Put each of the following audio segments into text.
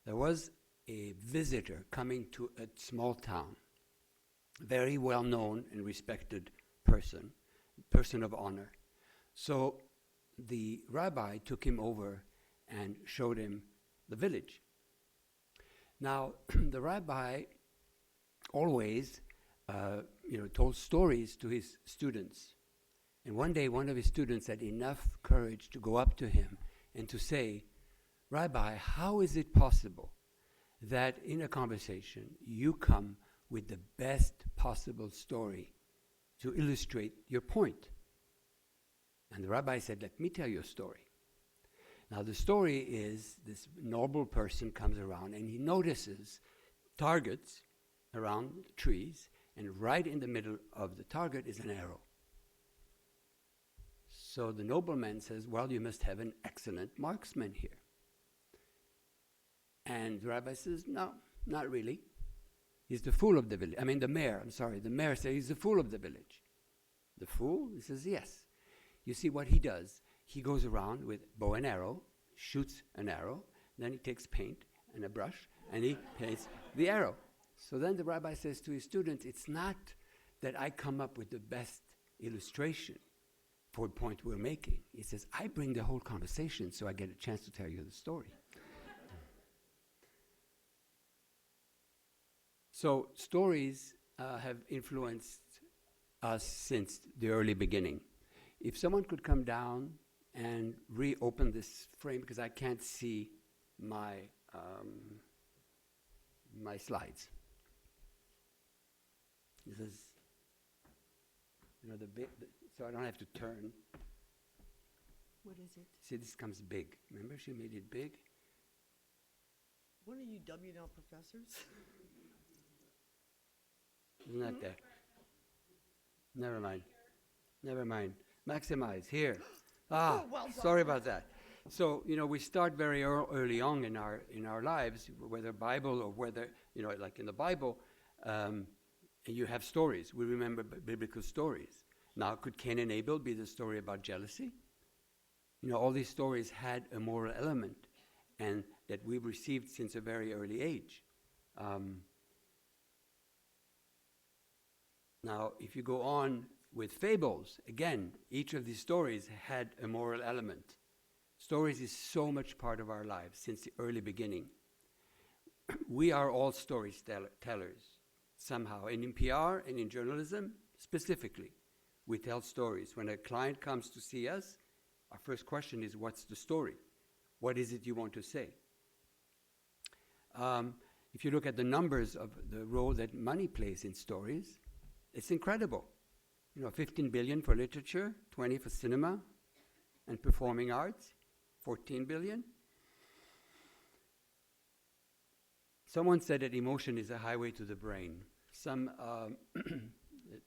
There was a visitor coming to a small town, very well known and respected person of honor. So the rabbi took him over and showed him the village. Now, the rabbi always told stories to his students. And one day, one of his students had enough courage to go up to him and to say, "Rabbi, how is it possible that in a conversation you come with the best possible story to illustrate your point?" And the rabbi said, "Let me tell you a story." Now, the story is this noble person comes around and he notices targets around trees, and right in the middle of the target is an arrow. So the nobleman says, "Well, you must have an excellent marksman here." And the rabbi says, "No, not really. He's the fool of the village." The mayor, The mayor says, "He's the fool of the village." "The fool?" He says, "Yes. You see what he does? He goes around with bow and arrow, shoots an arrow, then he takes paint and a brush, and he paints the arrow." So then the rabbi says to his students, "It's not that I come up with the best illustration for the point we're making." He says, "I bring the whole conversation so I get a chance to tell you the story." So stories have influenced us since the early beginning. If someone could come down and reopen this frame, because I can't see my my slides. This is, so I don't have to turn. What is it? See, this comes big. Remember, she made it big? What are you, W&L professors? Isn't that there? Never mind. Maximize, here. Oh, well done. Sorry about that. So, we start very early on in our lives, whether Bible or whether, like in the Bible, you have stories. We remember biblical stories. Now, could Cain and Abel be the story about jealousy? All these stories had a moral element, and that we've received since a very early age. Now, if you go on with fables, again, each of these stories had a moral element. Stories is so much part of our lives since the early beginning. We are all storytellers somehow, and in PR and in journalism specifically, we tell stories. When a client comes to see us, our first question is, what's the story? What is it you want to say? If you look at the numbers of the role that money plays in stories, it's incredible. 15 billion for literature, 20 for cinema and performing arts, 14 billion. Someone said that emotion is a highway to the brain.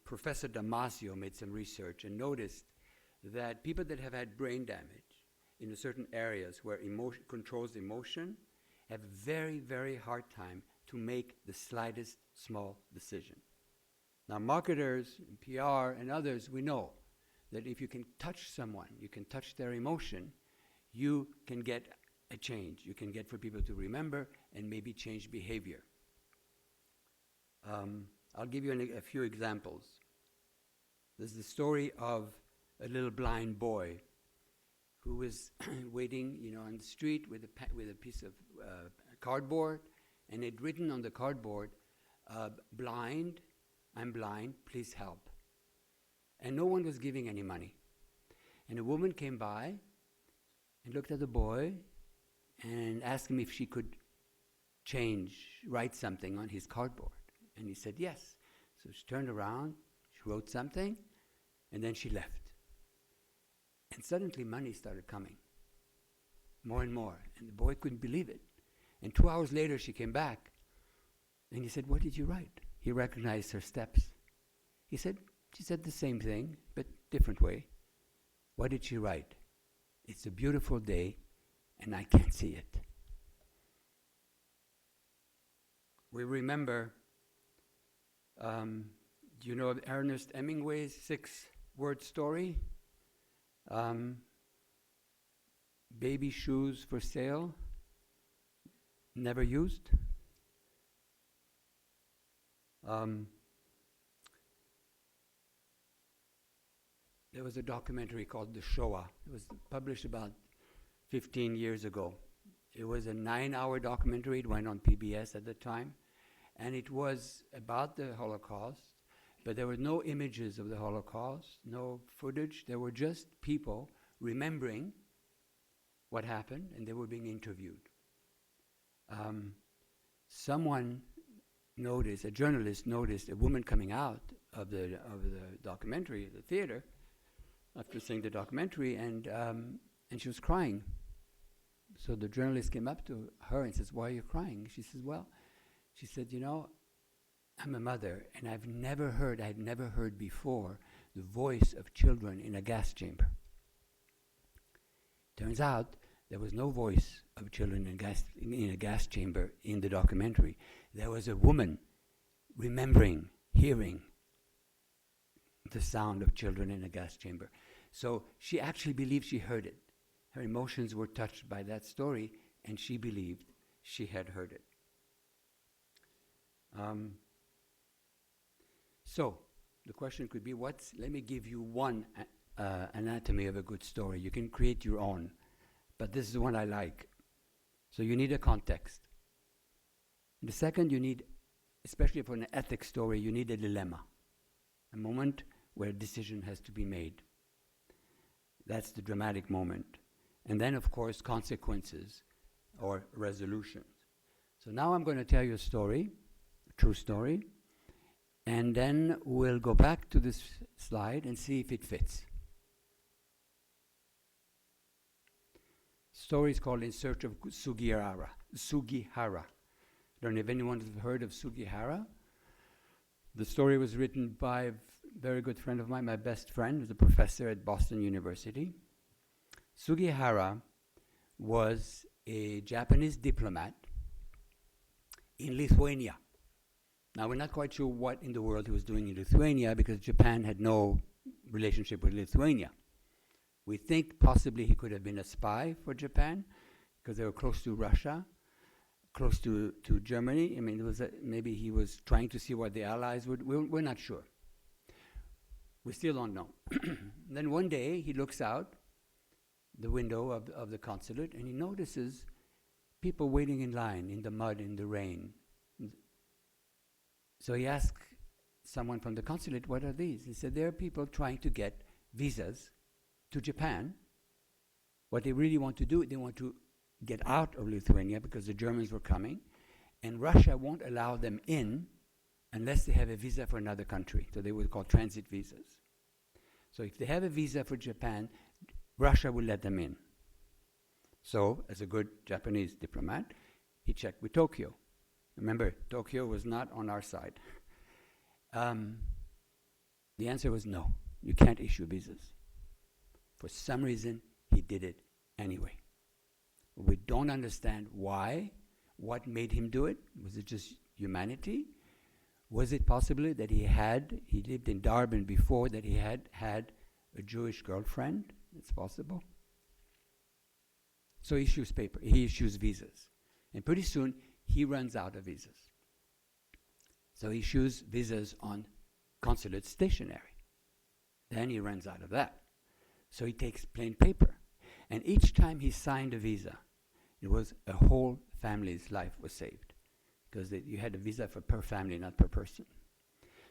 Professor Damasio made some research and noticed that people that have had brain damage in certain areas where emotion controls emotion have a very, very hard time to make the slightest small decision. Now, marketers, PR, and others, we know that if you can touch someone, you can touch their emotion, you can get a change. You can get for people to remember and maybe change behavior. I'll give you a few examples. There's the story of a little blind boy who was waiting, on the street with a piece of cardboard, and it written on the cardboard, "Blind, I'm blind, please help." And no one was giving any money. And a woman came by and looked at the boy and asked him if she could write something on his cardboard. And he said yes. So she turned around, she wrote something, and then she left. And suddenly money started coming, more and more. And the boy couldn't believe it. And 2 hours later she came back, and he said, "What did you write?" He recognized her steps. He said, "She said the same thing, but different way." "What did she write?" "It's a beautiful day, and I can't see it." We remember, do you know Ernest Hemingway's 6-word story? Baby shoes for sale. Never used? There was a documentary called The Shoah. It was published about 15 years ago. It was a 9-hour documentary. It went on PBS at the time. And it was about the Holocaust, but there were no images of the Holocaust, no footage. There were just people remembering what happened, and they were being interviewed. Someone noticed, a journalist noticed a woman coming out of the documentary, the theater, after seeing the documentary, and she was crying. So the journalist came up to her and says, "Why are you crying?" She says, "Well," she said, "you know, I'm a mother, and I'd never heard before the voice of children in a gas chamber." Turns out there was no voice of children in a gas chamber in the documentary. There was a woman remembering, hearing the sound of children in a gas chamber. So she actually believed she heard it. Her emotions were touched by that story, and she believed she had heard it. So the question could be, let me give you one anatomy of a good story. You can create your own, but this is the one I like. So you need a context. The second, you need, especially for an ethics story, you need a dilemma, a moment where a decision has to be made. That's the dramatic moment. And then, of course, consequences or resolutions. So now I'm going to tell you a story, a true story, and then we'll go back to this slide and see if it fits. Story is called In Search of Sugihara. Don't know if anyone has heard of Sugihara. The story was written by a very good friend of mine, my best friend, who's a professor at Boston University. Sugihara was a Japanese diplomat in Lithuania. Now, we're not quite sure what in the world he was doing in Lithuania because Japan had no relationship with Lithuania. We think possibly he could have been a spy for Japan because they were close to Russia, close to Germany. I mean, maybe he was trying to see what the Allies would. We're not sure. We still don't know. Then one day he looks out the window of the consulate and he notices people waiting in line in the mud, in the rain. So he asked someone from the consulate, "What are these?" He said, "There are people trying to get visas to Japan. What they really want to do, they want to get out of Lithuania because the Germans were coming, and Russia won't allow them in unless they have a visa for another country. So they would call transit visas. So if they have a visa for Japan, Russia will let them in." So, as a good Japanese diplomat, he checked with Tokyo. Remember, Tokyo was not on our side. The answer was no, you can't issue visas. For some reason, he did it anyway. We don't understand why, what made him do it. Was it just humanity? Was it possibly that he lived in Darwin before, that he had a Jewish girlfriend? It's possible. So he issues visas. And pretty soon, he runs out of visas. So he issues visas on consulate stationery. Then he runs out of that. So he takes plain paper. And each time he signed a visa, it was a whole family's life was saved. Because you had a visa per family, not per person.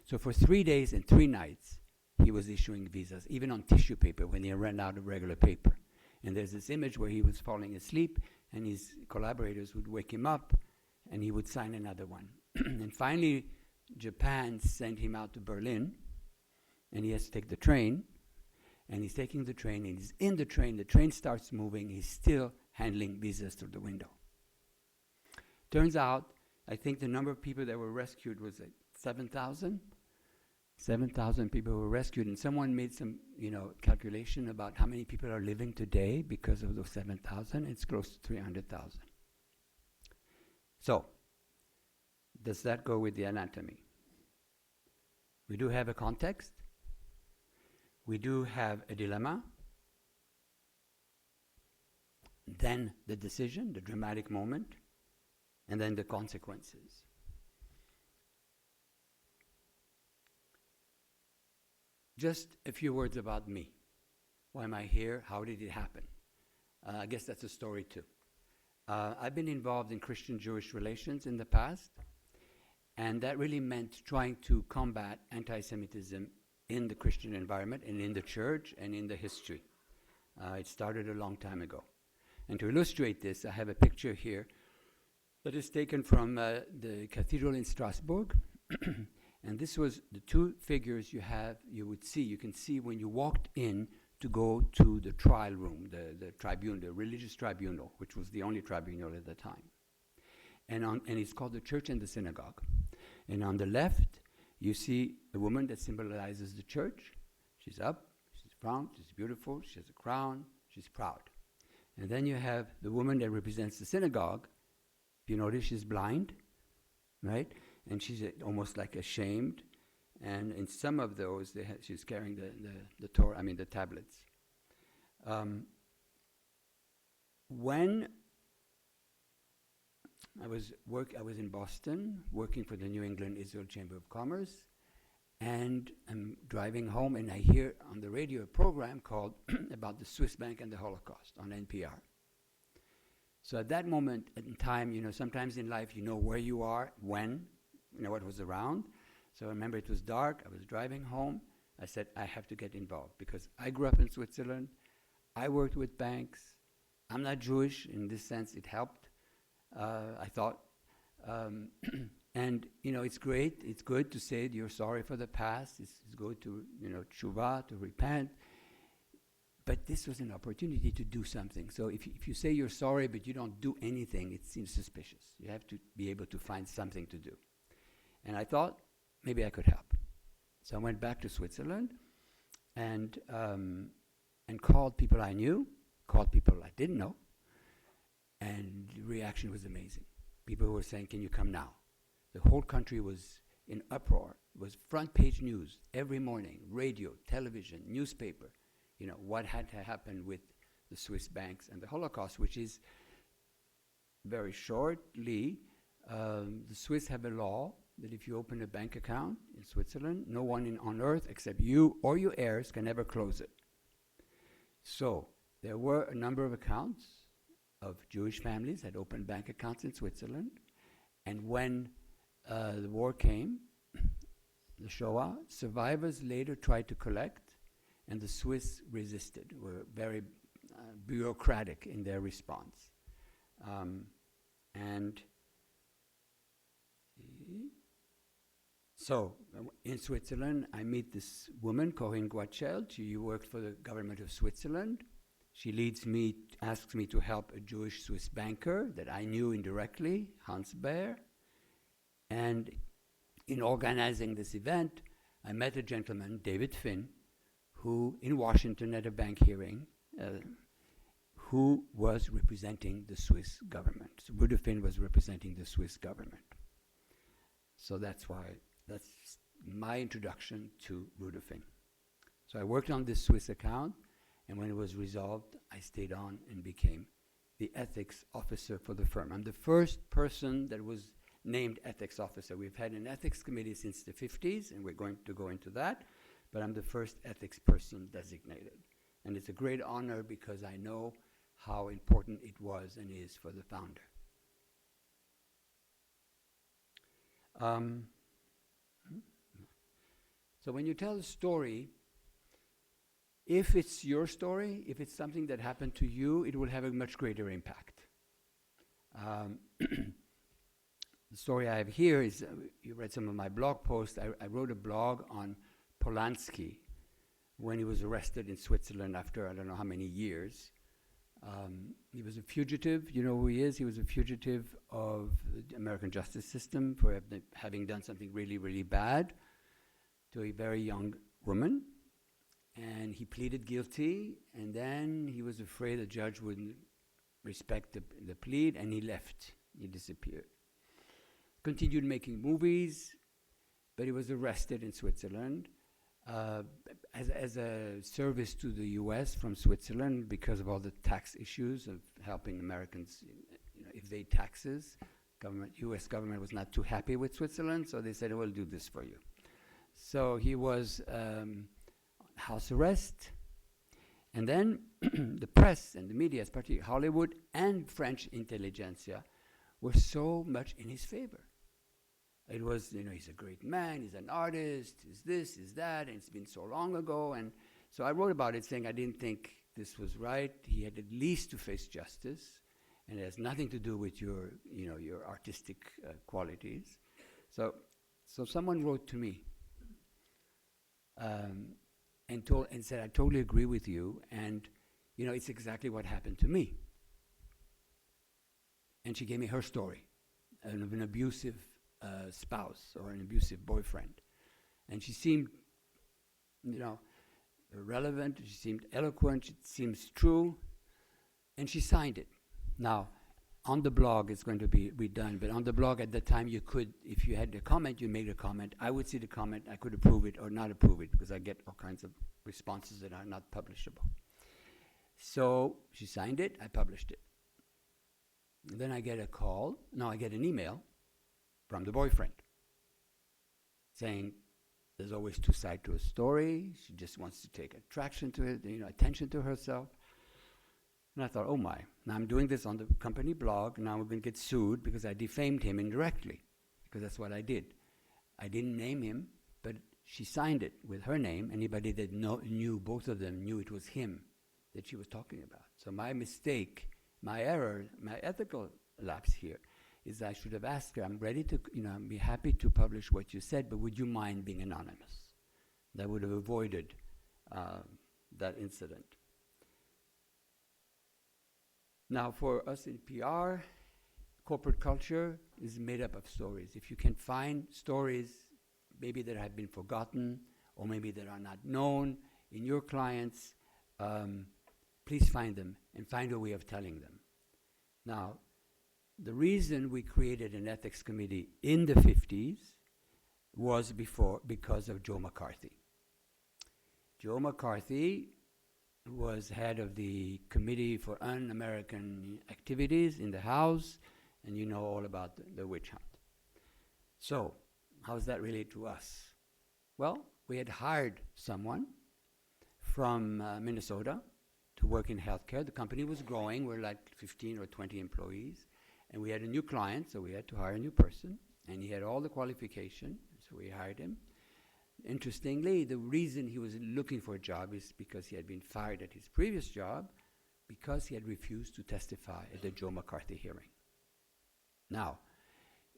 So for 3 days and 3 nights, he was issuing visas, even on tissue paper when he ran out of regular paper. And there's this image where he was falling asleep, and his collaborators would wake him up, and he would sign another one. And finally, Japan sent him out to Berlin, and he has to take the train, and he's taking the train, and he's in the train starts moving, he's still handling visas through the window. Turns out, I think the number of people that were rescued was 7,000. 7,000 people were rescued, and someone made some, calculation about how many people are living today because of those 7,000. It's close to 300,000. So, does that go with the anatomy? We do have a context. We do have a dilemma. Then the decision, the dramatic moment. and then the consequences. Just a few words about me. Why am I here? How did it happen? I guess that's a story too. I've been involved in Christian-Jewish relations in the past, and that really meant trying to combat anti-Semitism in the Christian environment and in the church and in the history. It started a long time ago. And to illustrate this, I have a picture here that is taken from the cathedral in Strasbourg. And this was the two figures you can see when you walked in to go to the trial room, the tribunal, the religious tribunal, which was the only tribunal at the time. And it's called the church and the synagogue. And on the left, you see a woman that symbolizes the church. She's up, she's brown, she's beautiful, she has a crown, she's proud. And then you have the woman that represents the synagogue. If you notice, she's blind, right? And she's almost like ashamed. And in some of those, she's carrying the Torah, the tablets. When I was in Boston working for the New England Israel Chamber of Commerce, and I'm driving home, and I hear on the radio a program called about the Swiss bank and the Holocaust on NPR. So at that moment in time, sometimes in life you know where you are, when, what was around. So I remember it was dark, I was driving home. I said, I have to get involved because I grew up in Switzerland. I worked with banks. I'm not Jewish. In this sense, it helped, I thought. And, it's great. It's good to say you're sorry for the past. It's good to, tshuva, to repent. But this was an opportunity to do something. So if you say you're sorry but you don't do anything, it seems suspicious. You have to be able to find something to do. And I thought, maybe I could help. So I went back to Switzerland and called people I knew, called people I didn't know, and the reaction was amazing. People were saying, can you come now? The whole country was in uproar. It was front page news every morning, radio, television, newspaper. What had to happen with the Swiss banks and the Holocaust, which is very shortly, the Swiss have a law that if you open a bank account in Switzerland, no one on earth except you or your heirs can ever close it. So there were a number of accounts of Jewish families that opened bank accounts in Switzerland. And when the war came, the Shoah, survivors later tried to collect, and the Swiss resisted, were very bureaucratic in their response. So in Switzerland, I meet this woman, Corinne Guatscheld. She worked for the government of Switzerland. She asks me to help a Jewish Swiss banker that I knew indirectly, Hans Baer. And in organizing this event, I met a gentleman, David Finn, who in Washington at a bank hearing, who was representing the Swiss government. So Rudolf Finn was representing the Swiss government. So that's my introduction to Rudolf Finn. So I worked on this Swiss account, and when it was resolved, I stayed on and became the ethics officer for the firm. I'm the first person that was named ethics officer. We've had an ethics committee since the 50s, and we're going to go into that, but I'm the first ethics person designated. And it's a great honor because I know how important it was and is for the founder. So when you tell a story, if it's your story, if it's something that happened to you, it will have a much greater impact. The story I have here is, you read some of my blog posts. I wrote a blog on Polanski when he was arrested in Switzerland after I don't know how many years. He was a fugitive. You know who he is? He was a fugitive of the American justice system for having done something really, really bad to a very young woman. And he pleaded guilty, and then he was afraid the judge wouldn't respect the plea, and he left. He disappeared. Continued making movies, but he was arrested in Switzerland as a service to the U.S. from Switzerland because of all the tax issues of helping Americans evade taxes. U.S. government was not too happy with Switzerland, so they said, we'll do this for you. So he was house arrest. And then the press and the media, especially Hollywood and French intelligentsia, were so much in his favor. It was, he's a great man, he's an artist, he's this, he's that, and it's been so long ago. And so I wrote about it saying I didn't think this was right. He had at least to face justice, and it has nothing to do with your artistic qualities. So someone wrote to me and said, I totally agree with you, and it's exactly what happened to me. And she gave me her story of an abusive spouse or an abusive boyfriend. And she seemed, relevant, she seemed eloquent, it seems true, and she signed it. Now, on the blog, it's going to be redone, but on the blog at the time, you could, if you had a comment, you made a comment. I would see the comment, I could approve it or not approve it, because I get all kinds of responses that are not publishable. So she signed it, I published it. And then I get an email from the boyfriend saying, there's always two sides to a story. She just wants to take attention to herself. And I thought, oh my, now I'm doing this on the company blog, now we're going to get sued because I defamed him indirectly, because that's what I did. I didn't name him, but she signed it with her name. Anybody that knew, both of them knew it was him that she was talking about. So my mistake, my error, my ethical lapse here is I should have asked her, I'm ready to, I'd be happy to publish what you said, but would you mind being anonymous? That would have avoided that incident. Now, for us in PR, corporate culture is made up of stories. If you can find stories maybe that have been forgotten or maybe that are not known in your clients, please find them and find a way of telling them. Now, the reason we created an ethics committee in the 50s was because of Joe McCarthy. Joe McCarthy was head of the Committee for Un-American Activities in the House, and you know all about the witch hunt. So, how does that relate to us? Well, we had hired someone from Minnesota to work in healthcare. The company was growing. We're like 15 or 20 employees. And we had a new client, so we had to hire a new person. And he had all the qualification, so we hired him. Interestingly, the reason he was looking for a job is because he had been fired at his previous job because he had refused to testify at the Joe McCarthy hearing. Now,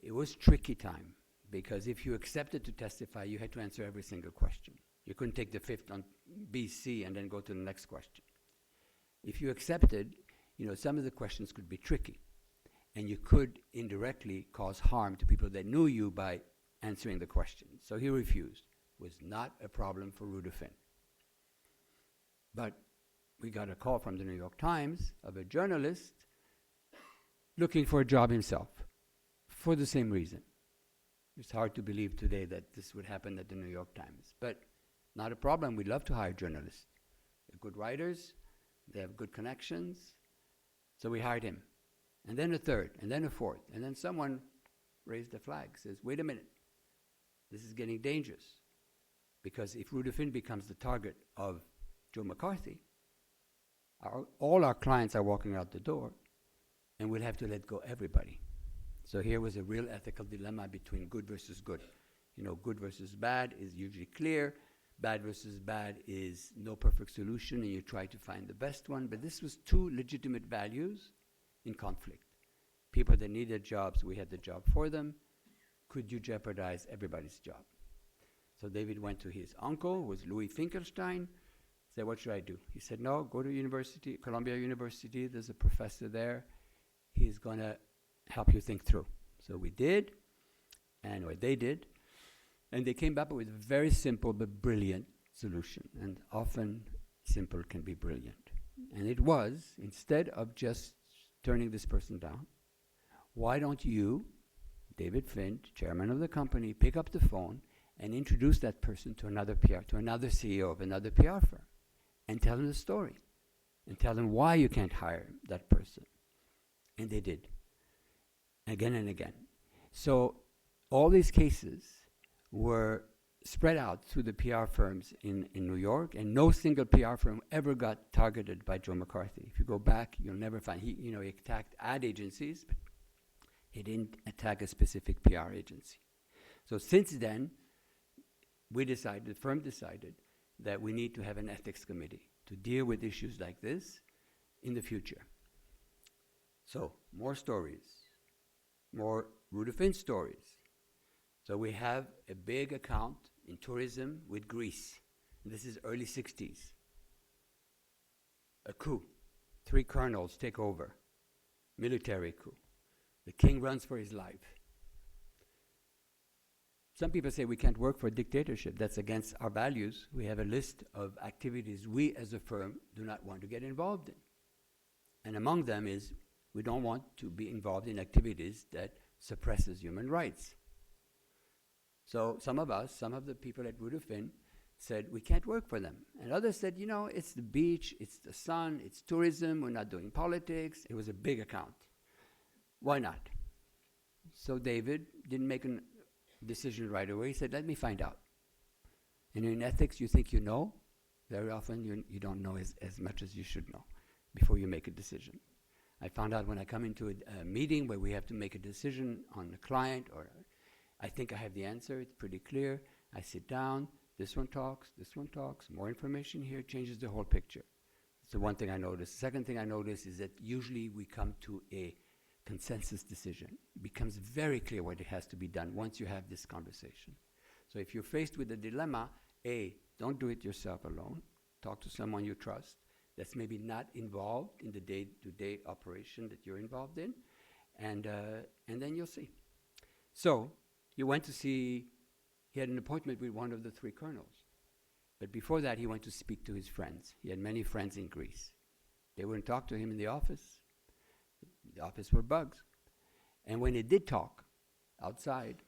it was tricky time because if you accepted to testify, you had to answer every single question. You couldn't take the fifth on BC and then go to the next question. If you accepted, some of the questions could be tricky, and you could indirectly cause harm to people that knew you by answering the questions. So he refused. Was not a problem for Rudolphin. But we got a call from the New York Times of a journalist looking for a job himself for the same reason. It's hard to believe today that this would happen at the New York Times, but not a problem. We love to hire journalists. They're good writers, they have good connections, so we hired him. And then a third, and then a fourth, and then someone raised a flag, says, wait a minute, this is getting dangerous. Because if Rudolphin becomes the target of Joe McCarthy, all our clients are walking out the door, and we'll have to let go everybody. So here was a real ethical dilemma between good versus good. Good versus bad is usually clear. Bad versus bad is no perfect solution, and you try to find the best one. But this was two legitimate values in conflict. People that needed jobs, we had the job for them. Could you jeopardize everybody's job? So David went to his uncle, who was Louis Finkelstein, said, what should I do? He said, no, go to university, Columbia University. There's a professor there. He's going to help you think through. So we did, and what they did, and they came up with a very simple but brilliant solution. And often simple can be brilliant. And it was, instead of just turning this person down, why don't you, David Finch, chairman of the company, pick up the phone and introduce that person to another CEO of another PR firm, and tell them the story, and tell them why you can't hire that person. And they did. again and again. So all these cases were spread out through the PR firms in New York, and no single PR firm ever got targeted by Joe McCarthy. If you go back, you'll never find, he attacked ad agencies, but he didn't attack a specific PR agency. So since then, the firm decided that we need to have an ethics committee to deal with issues like this in the future. So, more stories, more Rudolphin stories. So we have a big account in tourism with Greece. And this is early 60s. A coup. 3 colonels take over. Military coup. The king runs for his life. Some people say we can't work for a dictatorship. That's against our values. We have a list of activities we as a firm do not want to get involved in. And among them is we don't want to be involved in activities that suppresses human rights. So some of the people at Rudolphin said we can't work for them. And others said, it's the beach, it's the sun, it's tourism, we're not doing politics. It was a big account. Why not? So David didn't make a decision right away. He said, let me find out. And in ethics, you think you know. Very often, you don't know as much as you should know before you make a decision. I found out when I come into a meeting where we have to make a decision on a client, or I think I have the answer, it's pretty clear. I sit down, this one talks, more information here changes the whole picture. It's the one thing I noticed. The second thing I noticed is that usually we come to a consensus decision. It becomes very clear what it has to be done once you have this conversation. So if you're faced with a dilemma, don't do it yourself alone. Talk to someone you trust that's maybe not involved in the day-to-day operation that you're involved in, and then you'll see. So he went to see, he had an appointment with one of the 3 colonels. But before that, he went to speak to his friends. He had many friends in Greece. They wouldn't talk to him in the office. The office were bugs. And when he did talk outside,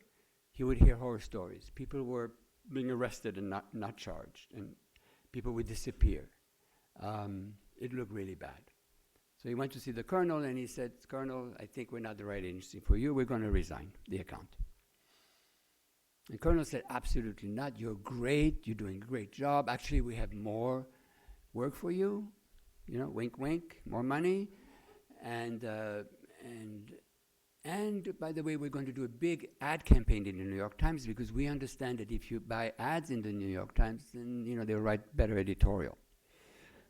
he would hear horror stories. People were being arrested and not charged, and people would disappear. It looked really bad. So he went to see the colonel, and he said, Colonel, I think we're not the right agency for you. We're going to resign the account. And Colonel said, absolutely not. You're great. You're doing a great job. Actually, we have more work for you. Wink, wink, more money. And by the way, we're going to do a big ad campaign in the New York Times, because we understand that if you buy ads in the New York Times, then they'll write better editorial.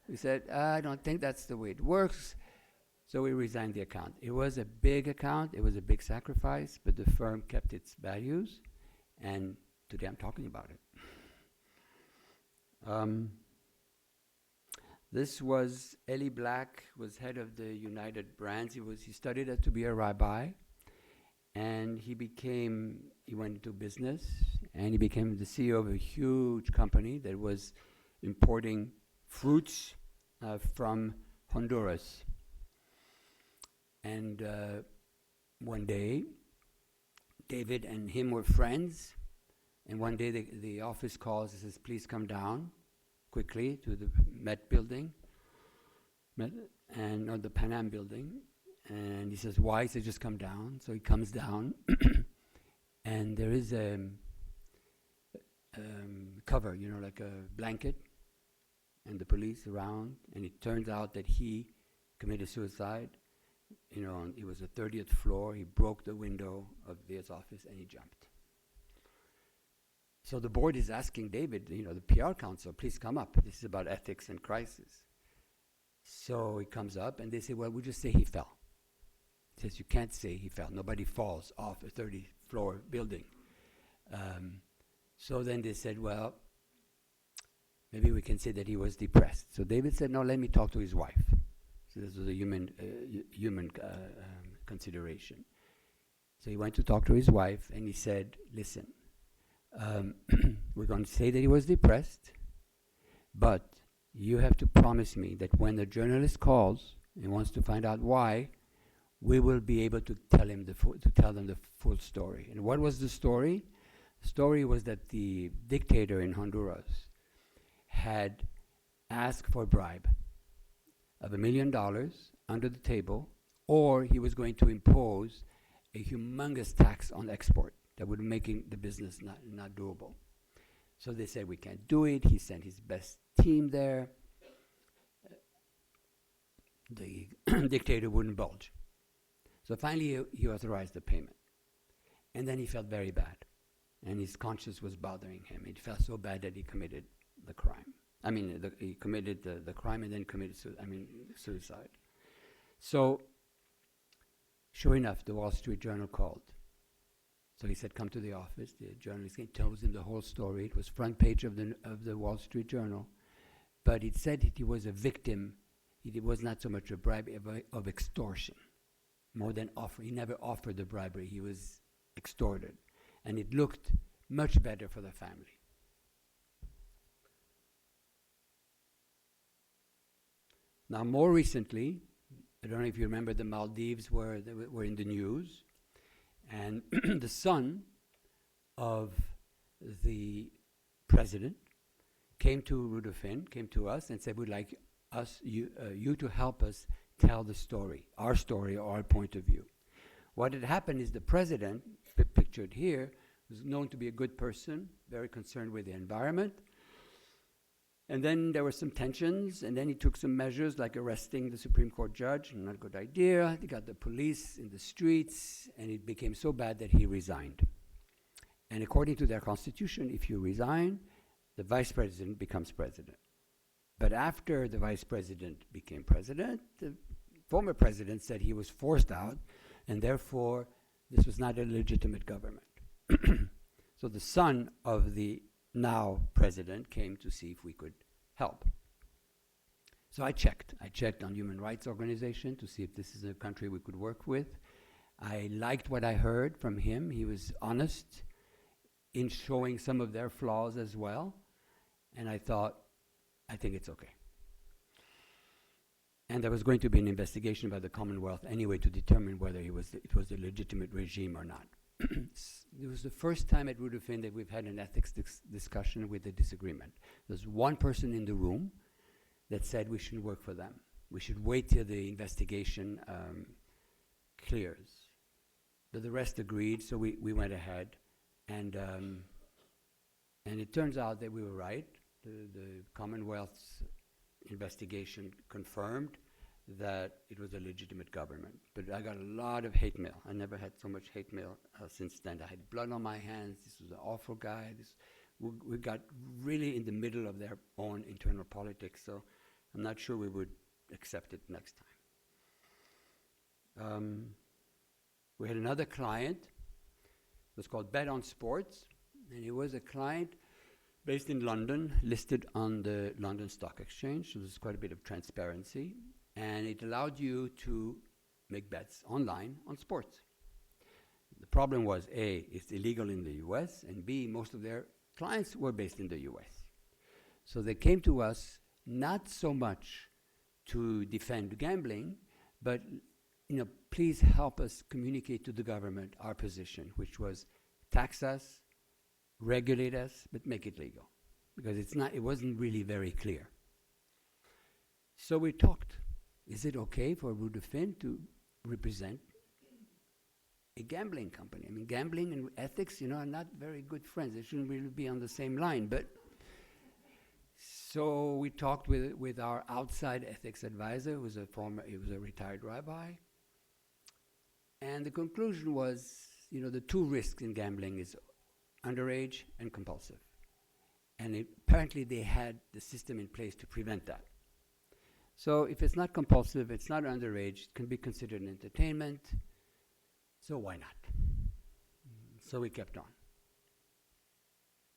We said, I don't think that's the way it works. So we resigned the account. It was a big account. It was a big sacrifice, but the firm kept its values. And today I'm talking about it. This was Eli Black, was head of the United Brands. He studied to be a rabbi, and he went into business, and he became the CEO of a huge company that was importing fruits from Honduras. And one day, David and him were friends, and one day the office calls and says, please come down quickly to the Met building, or the Pan Am building. And he says, why? He says, just come down. So he comes down, and there is a cover, like a blanket, and the police around, and it turns out that he committed suicide. It was the 30th floor. He broke the window of his office, and he jumped. So the board is asking David, the PR council, please come up. This is about ethics and crisis. So he comes up, and they say, well, we'll just say he fell. He says, you can't say he fell. Nobody falls off a 30th-floor building. So then they said, well, maybe we can say that he was depressed. So David said, no, let me talk to his wife. So this was a human consideration. So he went to talk to his wife, and he said, listen, we're going to say that he was depressed, but you have to promise me that when the journalist calls and wants to find out why, we will be able to tell them the full story. And what was the story? The story was that the dictator in Honduras had asked for a bribe of $1 million under the table, or he was going to impose a humongous tax on export that would make the business not doable. So they said, we can't do it. He sent his best team there. The dictator wouldn't budge. So finally, he authorized the payment. And then he felt very bad. And his conscience was bothering him. He felt so bad that he committed the crime. He committed the crime and then committed suicide. So, sure enough, the Wall Street Journal called. So he said, come to the office. The journalist tells him the whole story. It was front page of the Wall Street Journal. But it said that he was a victim. It was not so much a bribe of extortion, more than offer. He never offered the bribery. He was extorted. And it looked much better for the family. Now, more recently, I don't know if you remember, the Maldives were in the news. And the son of the president came to Rudolphin, came to us and said, we'd like you to help us tell the story, our point of view. What had happened is the president, pictured here, was known to be a good person, very concerned with the environment. And then there were some tensions, and then he took some measures like arresting the Supreme Court judge, not a good idea. They got the police in the streets, and it became so bad that he resigned. And according to their constitution, if you resign, the vice president becomes president. But after the vice president became president, the former president said he was forced out, and therefore this was not a legitimate government. So the son of the now president came to see if we could help. So I checked on human rights organization to see if this is a country we could work with. I liked what I heard from him. He was honest in showing some of their flaws as well. And I thought, I think it's okay. And there was going to be an investigation by the Commonwealth anyway to determine whether it was a legitimate regime or not. It was the first time at Rudolphin that we've had an ethics discussion with a disagreement. There's one person in the room that said we shouldn't work for them. We should wait till the investigation clears. But the rest agreed, so we went ahead. And it turns out that we were right. The Commonwealth's investigation confirmed that it was a legitimate government. But I got a lot of hate mail. I never had so much hate mail since then. I had blood on my hands. This was an awful guy. We got really in the middle of their own internal politics, so I'm not sure we would accept it next time. We had another client. It was called Bet on Sports, and he was a client based in London, listed on the London Stock Exchange, so there's quite a bit of transparency. And it allowed you to make bets online on sports. The problem was, A, it's illegal in the US, and B, most of their clients were based in the US. So they came to us not so much to defend gambling, but please help us communicate to the government our position, which was tax us, regulate us, but make it legal. Because it wasn't really very clear. So we talked. Is it okay for Rudolphin to represent a gambling company? I mean, gambling and ethics, are not very good friends. They shouldn't really be on the same line. But so we talked with our outside ethics advisor, who was he was a retired rabbi. And the conclusion was, the two risks in gambling is underage and compulsive. And apparently they had the system in place to prevent that. So if it's not compulsive, it's not underage, it can be considered an entertainment, so why not? So we kept on.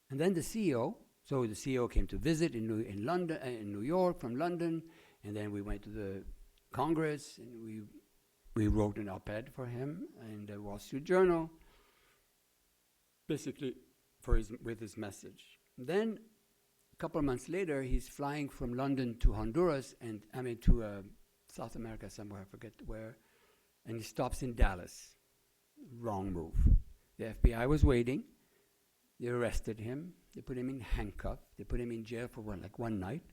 And then the CEO came to visit in New York from London, and then we went to the Congress, and we wrote an op-ed for him in the Wall Street Journal, basically with his message. Then a couple of months later, he's flying from London to Honduras, to South America somewhere, I forget where, and he stops in Dallas. Wrong move. The FBI was waiting. They arrested him. They put him in handcuffs. They put him in jail for one night.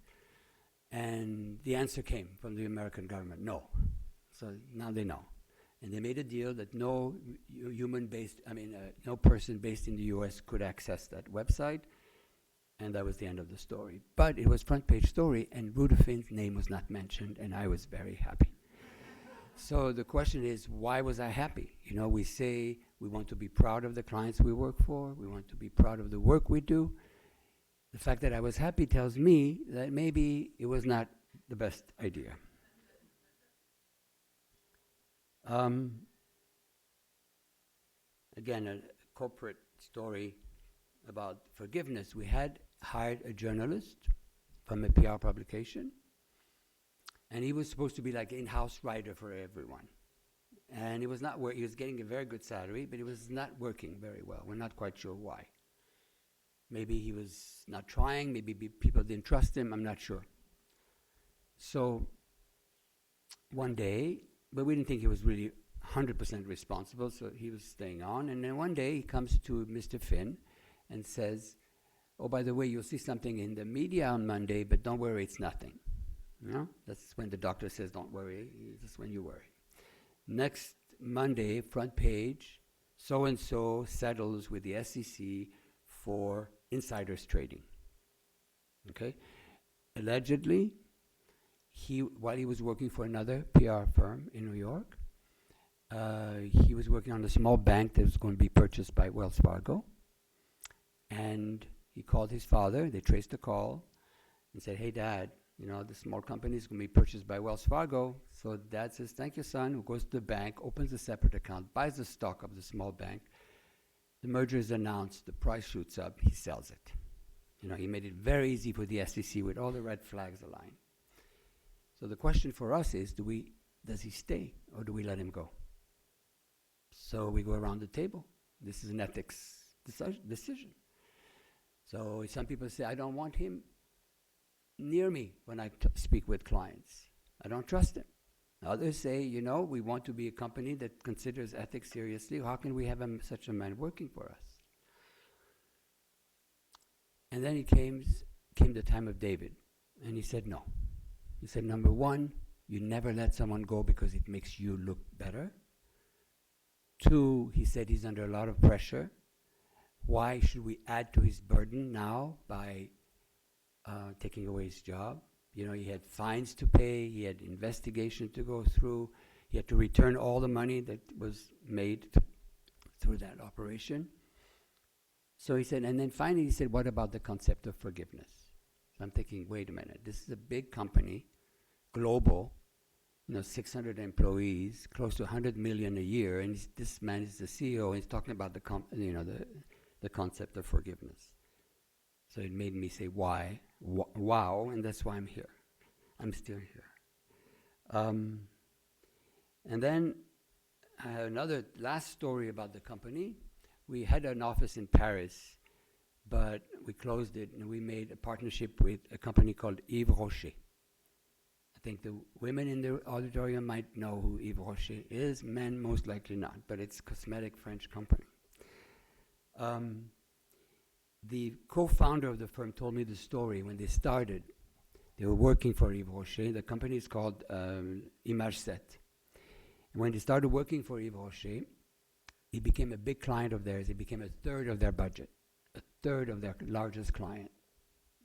And the answer came from the American government, no. So now they know. And they made a deal that no person based in the US could access that website. And that was the end of the story. But it was front page story, and Rudafin's name was not mentioned, and I was very happy. So the question is, why was I happy? You know, we say we want to be proud of the clients we work for. We want to be proud of the work we do. The fact that I was happy tells me that maybe it was not the best idea. Again, a corporate story about forgiveness. We had hired a journalist from a PR publication, and he was supposed to be like in-house writer for everyone. And it was not he was getting a very good salary, but it was not working very well. We're not quite sure why. Maybe he was not trying, maybe people didn't trust him, I'm not sure. So one day, but we didn't think he was really 100% responsible, so he was staying on. And then one day he comes to Mr. Finn and says, oh, by the way, you'll see something in the media on Monday, but don't worry, it's nothing. You know, that's when the doctor says don't worry, that's when you worry. Next Monday, front page, so-and-so settles with the SEC for insiders trading. Okay? Allegedly, while he was working for another PR firm in New York, he was working on a small bank that was going to be purchased by Wells Fargo. And he called his father, they traced the call, and said, hey, Dad, you know, the small company is going to be purchased by Wells Fargo. So Dad says, thank you, son, who goes to the bank, opens a separate account, buys the stock of the small bank. The merger is announced, the price shoots up, he sells it. You know, he made it very easy for the SEC with all the red flags aligned. So the question for us is, does he stay or do we let him go? So we go around the table. This is an ethics decision. So some people say, I don't want him near me when I speak with clients. I don't trust him. Others say, you know, we want to be a company that considers ethics seriously. How can we have such a man working for us? And then came the time of David, and he said no. He said, number one, you never let someone go because it makes you look better. Two, he said he's under a lot of pressure. Why should we add to his burden now by taking away his job? You know, he had fines to pay, he had investigation to go through, he had to return all the money that was made through that operation. So he said, and then finally he said, what about the concept of forgiveness? So I'm thinking, wait a minute, this is a big company, global, you know, 600 employees, close to 100 million a year, and this man is the CEO, and he's talking about the concept of forgiveness. So it made me say, why? Wow, and that's why I'm here. I'm still here. And then I have another last story about the company. We had an office in Paris, but we closed it, and we made a partnership with a company called Yves Rocher. I think the women in the auditorium might know who Yves Rocher is, men most likely not, but it's a cosmetic French company. The co-founder of the firm told me the story when they started. They were working for Yves Rocher. The company is called Image 7. And when they started working for Yves Rocher, he became a big client of theirs. He became a third of their budget, a third of their largest client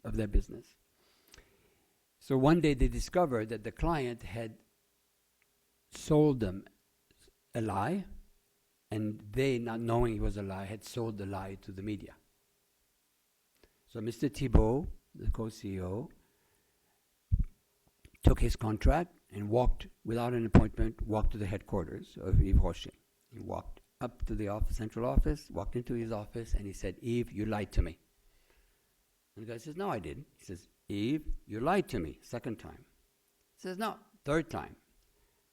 of their business. So one day they discovered that the client had sold them a lie, and they, not knowing it was a lie, had sold the lie to the media. So Mr. Thibault, the co-CEO, took his contract and walked, without an appointment, walked to the headquarters of Yves Rocher. He walked up to the central office, walked into his office, and he said, Yves, you lied to me. And the guy says, no, I didn't. He says, Yves, you lied to me, second time. He says, no, third time.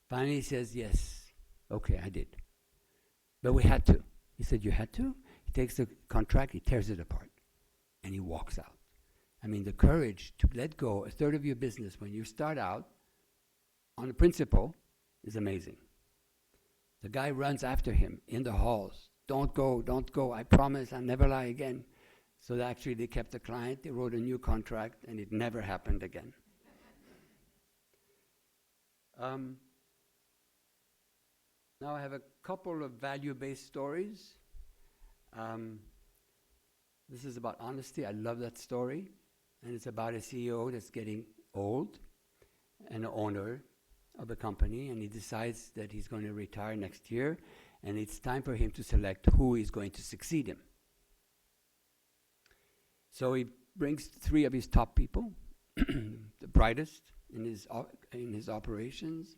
Finally he says, yes, okay, I did. But we had to. He said, you had to? He takes the contract, he tears it apart, and he walks out. I mean, the courage to let go a third of your business when you start out on the principle is amazing. The guy runs after him in the halls. Don't go, I promise I'll never lie again. So actually they kept the client, they wrote a new contract, and it never happened again. Now I have a couple of value-based stories. This is about honesty. I love that story. And it's about a CEO that's getting old, an owner of a company, and he decides that he's going to retire next year, and it's time for him to select who is going to succeed him. So he brings 3 of his top people, the brightest in his operations,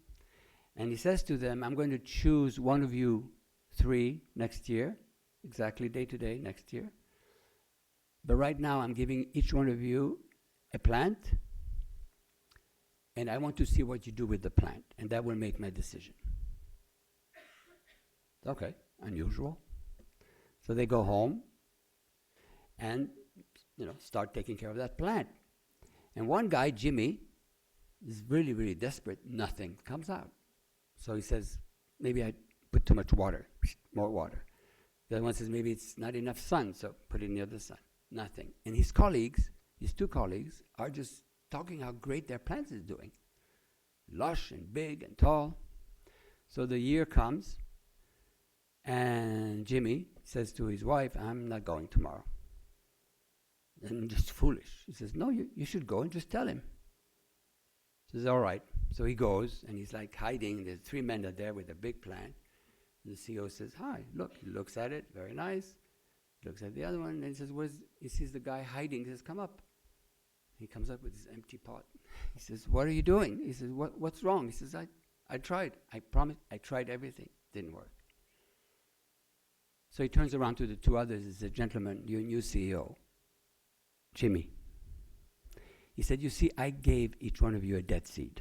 and he says to them, I'm going to choose one of you 3 next year, exactly day to day next year. But right now I'm giving each one of you a plant, and I want to see what you do with the plant, and that will make my decision. Okay, unusual. So they go home and start taking care of that plant. And one guy, Jimmy, is really, really desperate. Nothing comes out. So he says, maybe I put too much water, more water. The other one says, maybe it's not enough sun, so put it near the sun. Nothing. And his colleagues, his 2 colleagues, are just talking how great their plant is doing. Lush and big and tall. So the year comes, and Jimmy says to his wife, I'm not going tomorrow. And just foolish. He says, no, you should go and just tell him. He says, all right. So he goes, and he's like hiding. There's 3 men are there with a big plant. The CEO says, hi, look. He looks at it, very nice. Looks at the other one, and he says, he sees the guy hiding. He says, come up. He comes up with this empty pot. He says, what are you doing? He says, what's wrong? He says, I tried. I promise, I tried everything. Didn't work. So he turns around to the 2 others. He says, gentlemen, your new CEO, Jimmy. He said, you see, I gave each one of you a dead seed.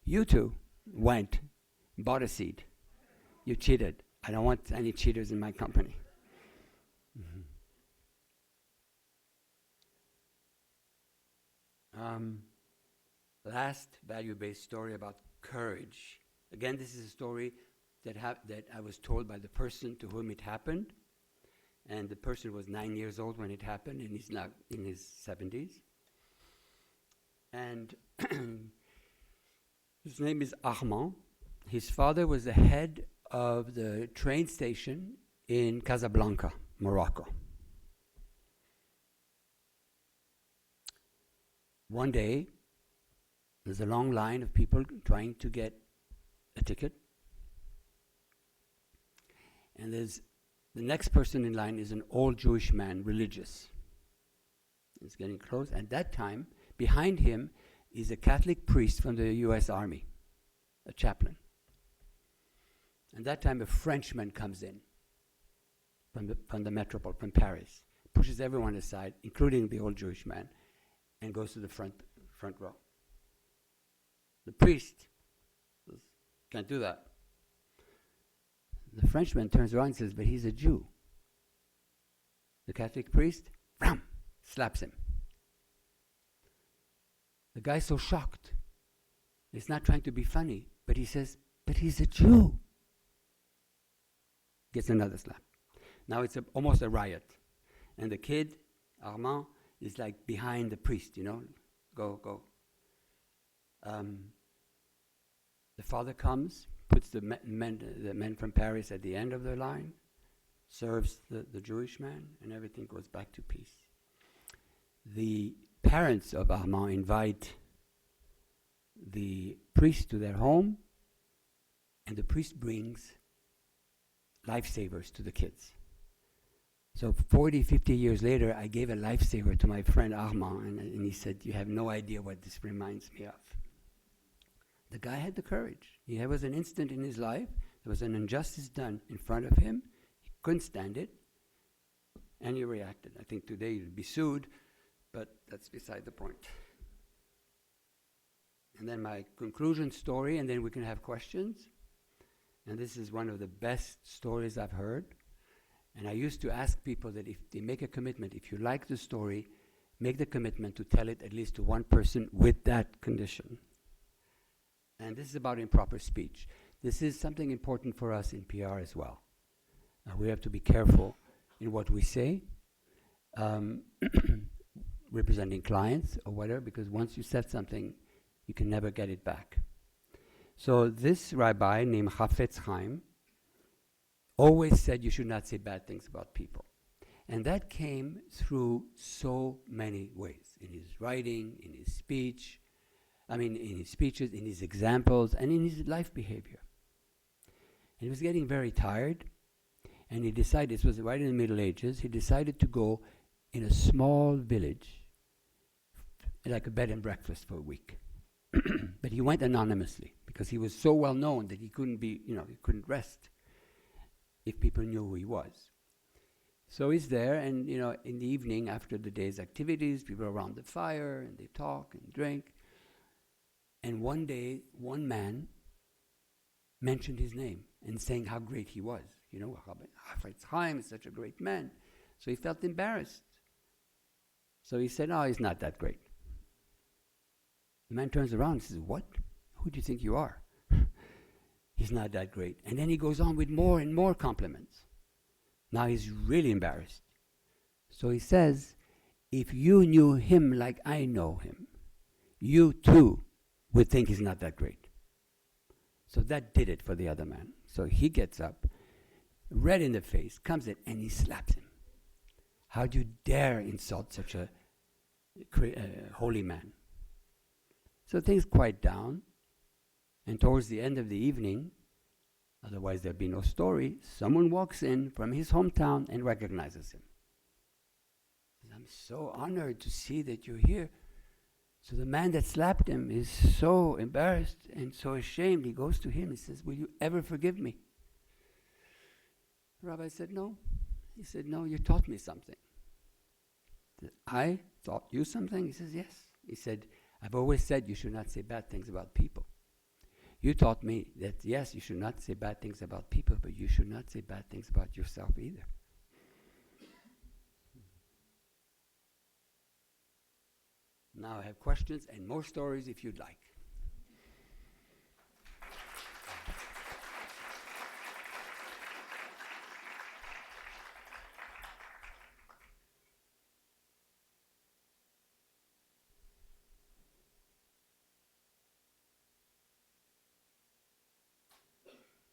You 2 went, bought a seed. You cheated. I don't want any cheaters in my company. Last value-based story about courage. Again, this is a story that I was told by the person to whom it happened. And the person was 9 years old when it happened, and he's now in his 70s. And his name is Armand. His father was the head of the train station in Casablanca, Morocco. One day, there's a long line of people trying to get a ticket. And the next person in line is an old Jewish man, religious. He's getting close. At that time, behind him is a Catholic priest from the US Army, a chaplain. And that time a Frenchman comes in from the metropole, from Paris, pushes everyone aside, including the old Jewish man, and goes to the front row. The priest says, can't do that. The Frenchman turns around and says, but he's a Jew. The Catholic priest, slaps him. The guy's so shocked. He's not trying to be funny, but he says, but he's a Jew. Gets another slap. Now it's almost a riot. And the kid, Armand, is like behind the priest, go. The father comes, puts the men from Paris at the end of the line, serves the Jewish man, and everything goes back to peace. The parents of Armand invite the priest to their home, and the priest brings lifesavers to the kids. So 40, 50 years later, I gave a lifesaver to my friend Armand, and he said, you have no idea what this reminds me of. The guy had the courage. There was an instant in his life, there was an injustice done in front of him, he couldn't stand it, and he reacted. I think today he'll be sued, but that's beside the point. And then my conclusion story, and then we can have questions. And this is one of the best stories I've heard. And I used to ask people that if they make a commitment, if you like the story, make the commitment to tell it at least to one person with that condition. And this is about improper speech. This is something important for us in PR as well. We have to be careful in what we say, representing clients or whatever, because once you said something, you can never get it back. So this rabbi named Chafetz Chaim always said you should not say bad things about people. And that came through so many ways, in his writing, in his speech, in his speeches, in his examples, and in his life behavior. And he was getting very tired, and he decided, this was right in the Middle Ages, he decided to go in a small village, like a bed and breakfast for a week. But he went anonymously, because he was so well known that he couldn't he couldn't rest if people knew who he was. So he's there, and in the evening, after the day's activities, people are around the fire, and they talk and drink. And one day, one man mentioned his name and saying how great he was. Chafetz Chaim is such a great man. So he felt embarrassed. So he said, "No, he's not that great." The man turns around and says, "What? Who do you think you are? He's not that great." And then he goes on with more and more compliments. Now he's really embarrassed. So he says, "If you knew him like I know him, you too would think he's not that great." So that did it for the other man. So he gets up, red in the face, comes in, and he slaps him. "How do you dare insult such a holy man?" So things quiet down, and towards the end of the evening, otherwise there'd be no story, someone walks in from his hometown and recognizes him. "I'm so honored to see that you're here." So the man that slapped him is so embarrassed and so ashamed. He goes to him and says, "Will you ever forgive me?" The rabbi said, "No." He said, "No, you taught me something." "I taught you something?" He says, "Yes." He said, "I've always said you should not say bad things about people. You taught me that, yes, you should not say bad things about people, but you should not say bad things about yourself either." Now I have questions and more stories if you'd like.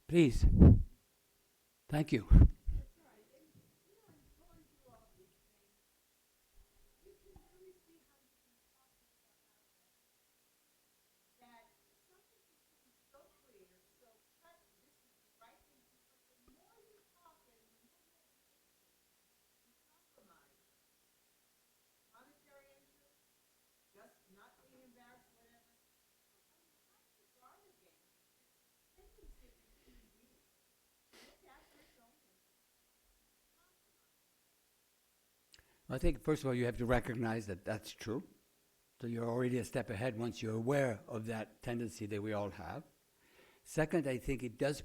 Please. Thank you. I think, first of all, you have to recognize that that's true. So you're already a step ahead once you're aware of that tendency that we all have. Second, I think it does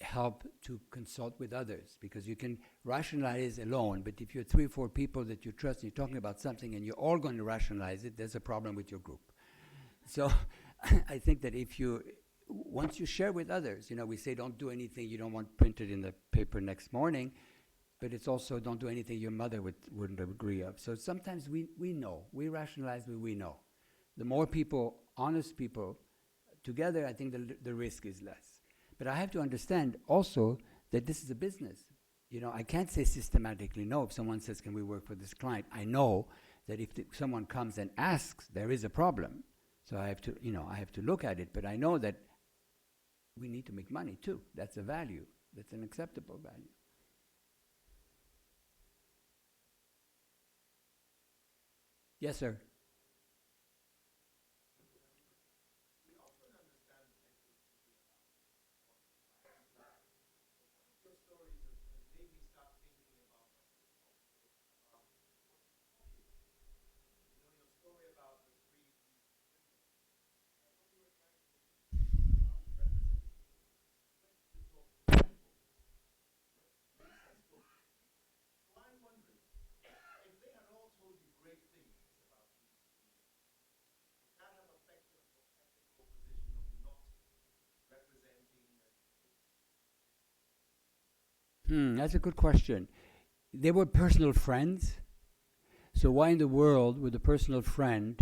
help to consult with others, because you can rationalize alone, but if you're 3 or 4 people that you trust and you're talking about something and you're all going to rationalize it, there's a problem with your group. So I think that once you share with others, we say don't do anything you don't want printed in the paper next morning, but it's also don't do anything your mother wouldn't agree of. So sometimes we know, we rationalize what we know. The more people, honest people, together, I think the risk is less. But I have to understand also that this is a business. I can't say systematically no. If someone says, "Can we work for this client?" I know that if someone comes and asks, there is a problem. So I have to look at it. But I know that we need to make money too. That's a value. That's an acceptable value. Yes, sir. That's a good question. They were personal friends. So why in the world would a personal friend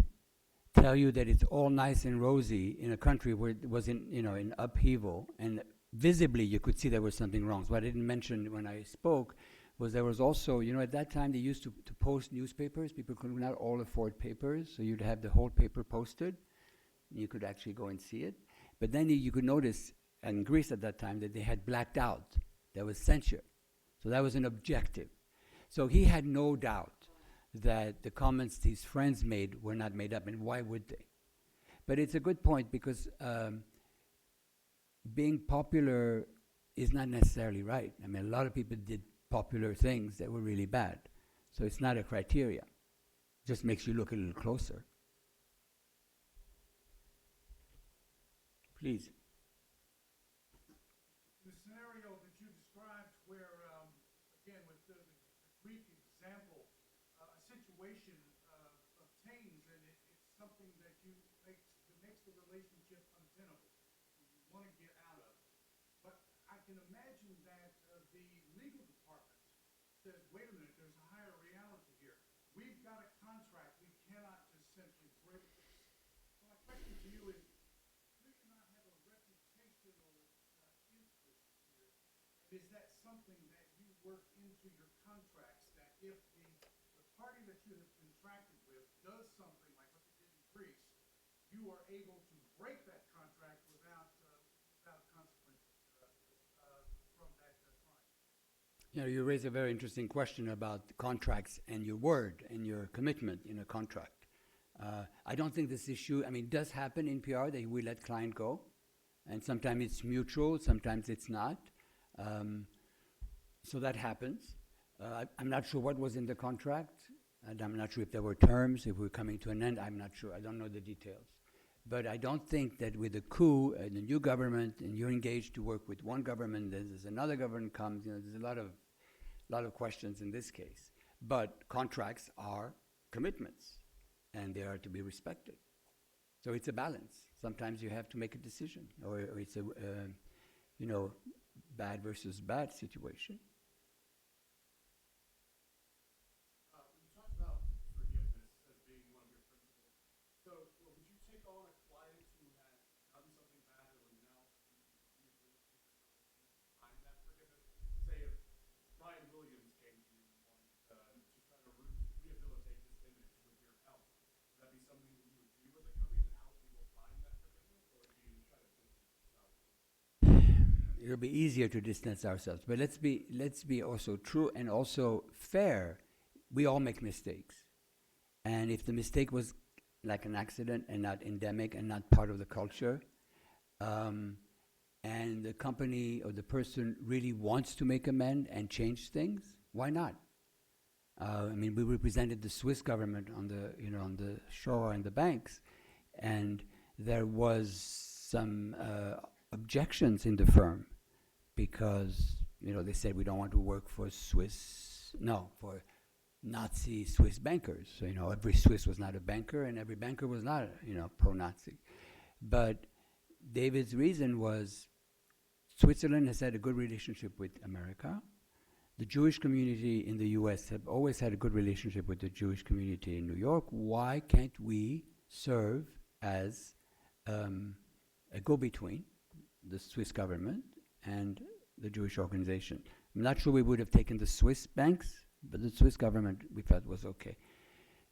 tell you that it's all nice and rosy in a country where it was in upheaval, and visibly you could see there was something wrong. So what I didn't mention when I spoke was there was also, at that time they used to post newspapers. People could not all afford papers, so you'd have the whole paper posted. You could actually go and see it. But then you could notice in Greece at that time that they had blacked out. There was censure. So that was an objective. So he had no doubt that the comments his friends made were not made up, and why would they? But it's a good point because being popular is not necessarily right. I mean, a lot of people did popular things that were really bad. So it's not a criteria. It just makes you look a little closer. Please. In the scenario that you described where, again, with the Greek example, a situation obtains and it's something that makes the relationship untenable. You want to get out of it. But I can imagine that the legal department says, wait a minute, there's a higher reality here. We've got a contract. We cannot just simply break this. So my question to you is, do you not have a reputational interest here? And is that something that you work into your contracts, that if the party that you have contracted with does something like what they did in Greece, you are able to break that contract without consequences from that crime? You raise a very interesting question about contracts and your word and your commitment in a contract. I don't think this issue, it does happen in PR that we let client go, and sometimes it's mutual, sometimes it's not. So that happens. I'm not sure what was in the contract, and I'm not sure if there were terms, if we're coming to an end. I'm not sure. I don't know the details. But I don't think that with a coup and a new government, and you're engaged to work with one government, there's another government comes. There's a lot of questions in this case. But contracts are commitments, and they are to be respected. So it's a balance. Sometimes you have to make a decision, or it's a bad versus bad situation. You talked about forgiveness as being one of your principles. So would you take on a client who had done something bad and was now rehabilitated find that forgiveness? Say if Brian Williams came to you and wanted to try to rehabilitate his image with your help, would that be something that you would do with a company to help people find that forgiveness, or do you try to distance yourself? It'll be easier to distance ourselves, but let's be also true and also fair. We all make mistakes, and if the mistake was like an accident and not endemic and not part of the culture, and the company or the person really wants to make amends and change things, why not? We represented the Swiss government on the shore and the banks, and there was some objections in the firm because they said we don't want to work for for Nazi Swiss bankers. So every Swiss was not a banker, and every banker was not pro-Nazi. But David's reason was Switzerland has had a good relationship with America. The Jewish community in the U.S. have always had a good relationship with the Jewish community in New York. Why can't we serve as a go-between, the Swiss government and the Jewish organization? I'm not sure we would have taken the Swiss banks, but the Swiss government we felt was okay.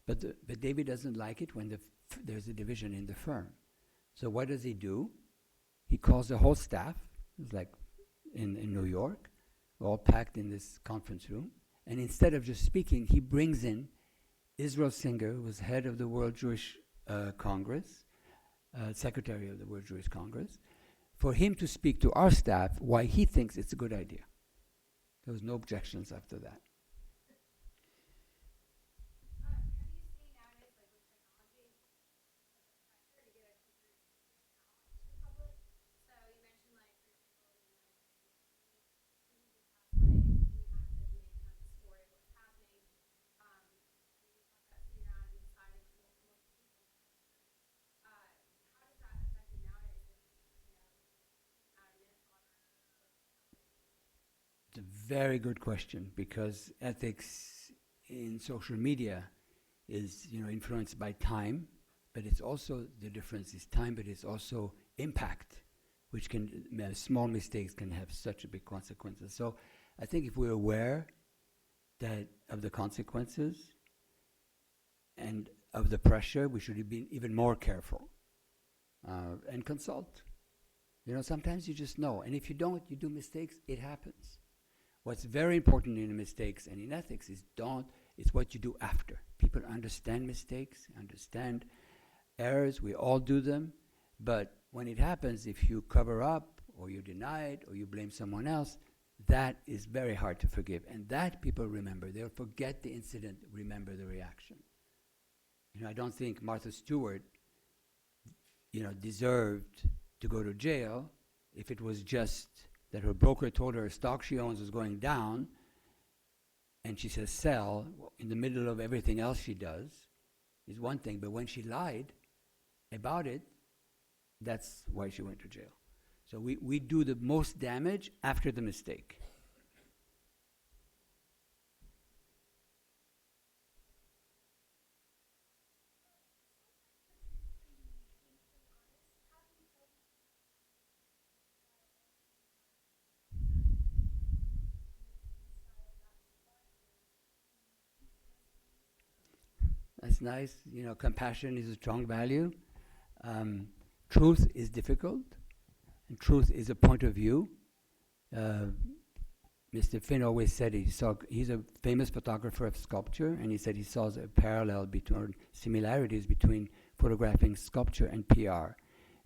But David doesn't like it when there's a division in the firm. So what does he do? He calls the whole staff. It's like in New York, all packed in this conference room. And instead of just speaking, he brings in Israel Singer, who was head of the World Jewish Congress, secretary of the World Jewish Congress, for him to speak to our staff why he thinks it's a good idea. There was no objections after that. It's a very good question, because ethics in social media is influenced by time but it's also, the difference is time, but it's also impact, which can, small mistakes can have such a big consequences. So I think if we're aware that of the consequences and of the pressure, we should be even more careful and consult. You know, sometimes you just know, and if you don't, you do mistakes, it happens. What's very important in mistakes and in ethics is it's what you do after. People understand mistakes, understand errors, we all do them, but when it happens, if you cover up, or you deny it, or you blame someone else, that is very hard to forgive. And that people remember. They'll forget the incident, remember the reaction. You know, I don't think Martha Stewart, you know, deserved to go to jail if it was just that her broker told her a stock she owns was going down, and she says sell in the middle of everything else she does, is one thing. But when she lied about it, that's why she went to jail. So we do the most damage after the mistake. That's nice. You know, compassion is a strong value. Truth is difficult, and truth is a point of view. Mr. Finn always said he's a famous photographer of sculpture, and he said he saw a parallel between similarities between photographing sculpture and PR,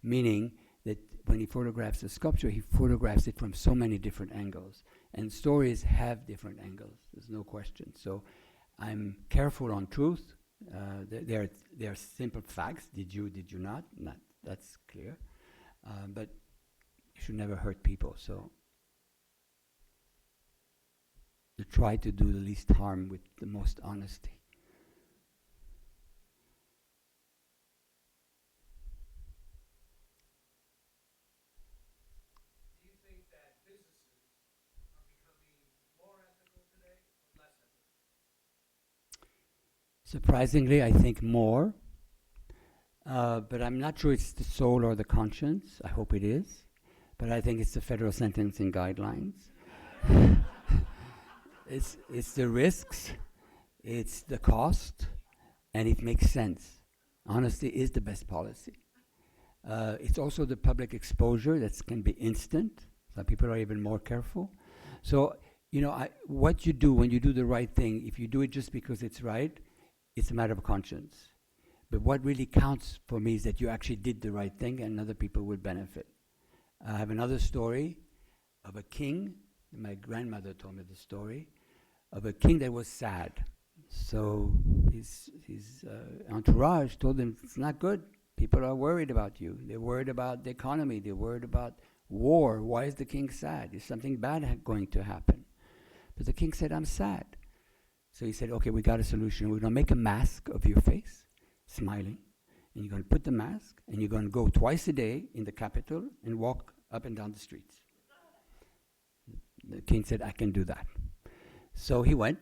meaning that when he photographs a sculpture, he photographs it from so many different angles, and stories have different angles. There's no question. So I'm careful on truth. There are simple facts. Did you not? That's clear. But you should never hurt people. So to try to do the least harm with the most honesty. Do you think that businesses are becoming more ethical today or less ethical? Surprisingly, I think more. But I'm not sure it's the soul or the conscience. I hope it is. But I think it's the federal sentencing guidelines. It's the risks, it's the cost, and it makes sense. Honesty is the best policy. It's also the public exposure that can be instant. Some people are even more careful. So, you know, what you do when you do the right thing, if you do it just because it's right, it's a matter of conscience. But what really counts for me is that you actually did the right thing and other people will benefit. I have another story of a king. My grandmother told me the story of a king that was sad. So his entourage told him, it's not good. People are worried about you. They're worried about the economy. They're worried about war. Why is the king sad? Is something bad going to happen? But the king said, I'm sad. So he said, okay, we got a solution. We're going to make a mask of your face, smiling. And you're going to put the mask, and you're going to go twice a day in the capital and walk up and down the streets. The king said, I can do that. So he went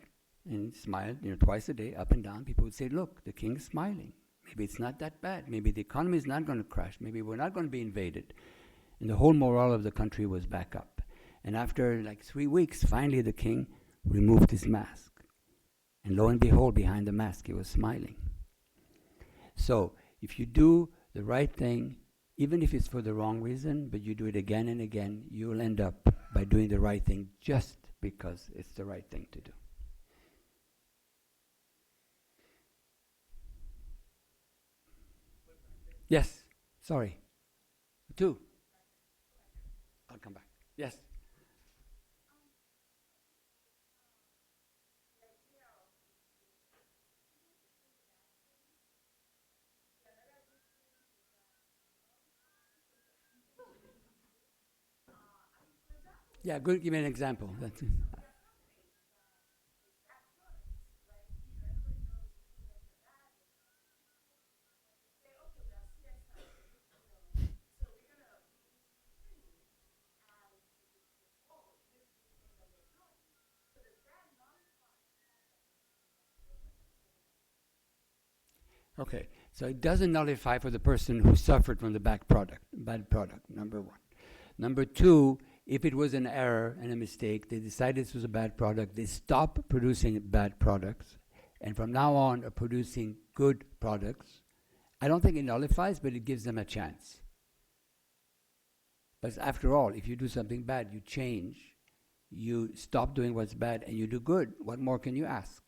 and smiled, twice a day, up and down. People would say, look, the king is smiling. Maybe it's not that bad. Maybe the economy is not going to crash. Maybe we're not going to be invaded. And the whole morale of the country was back up. And after like 3 weeks, finally the king removed his mask. And lo and behold, behind the mask, he was smiling. So if you do the right thing, even if it's for the wrong reason, but you do it again and again, you'll end up by doing the right thing just because it's the right thing to do. Yes, sorry. 2. I'll come back. Yes. Yeah, good. Give me an example. That's it. Okay, So it doesn't nullify for the person who suffered from the bad product, number one. Number two, if it was an error and a mistake, they decided this was a bad product, they stop producing bad products, and from now on are producing good products. I don't think it nullifies, but it gives them a chance. But after all, if you do something bad, you change, you stop doing what's bad, and you do good. What more can you ask?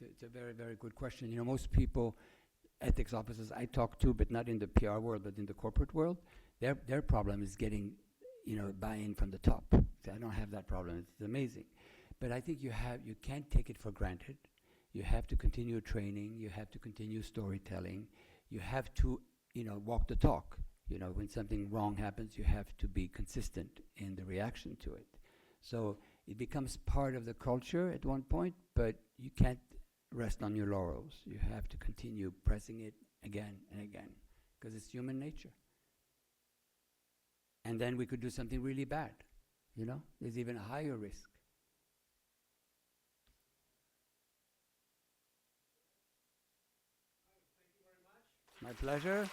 It's a very, very good question. You know, most people, ethics officers I talk to, but not in the PR world, but in the corporate world, their problem is getting, buy-in from the top. So I don't have that problem. It's amazing. But I think you can't take it for granted. You have to continue training. You have to continue storytelling. You have to, walk the talk. When something wrong happens, you have to be consistent in the reaction to it. So it becomes part of the culture at one point, but you can't rest on your laurels. You have to continue pressing it again and again, because it's human nature. And then we could do something really bad. There's even a higher risk. My pleasure.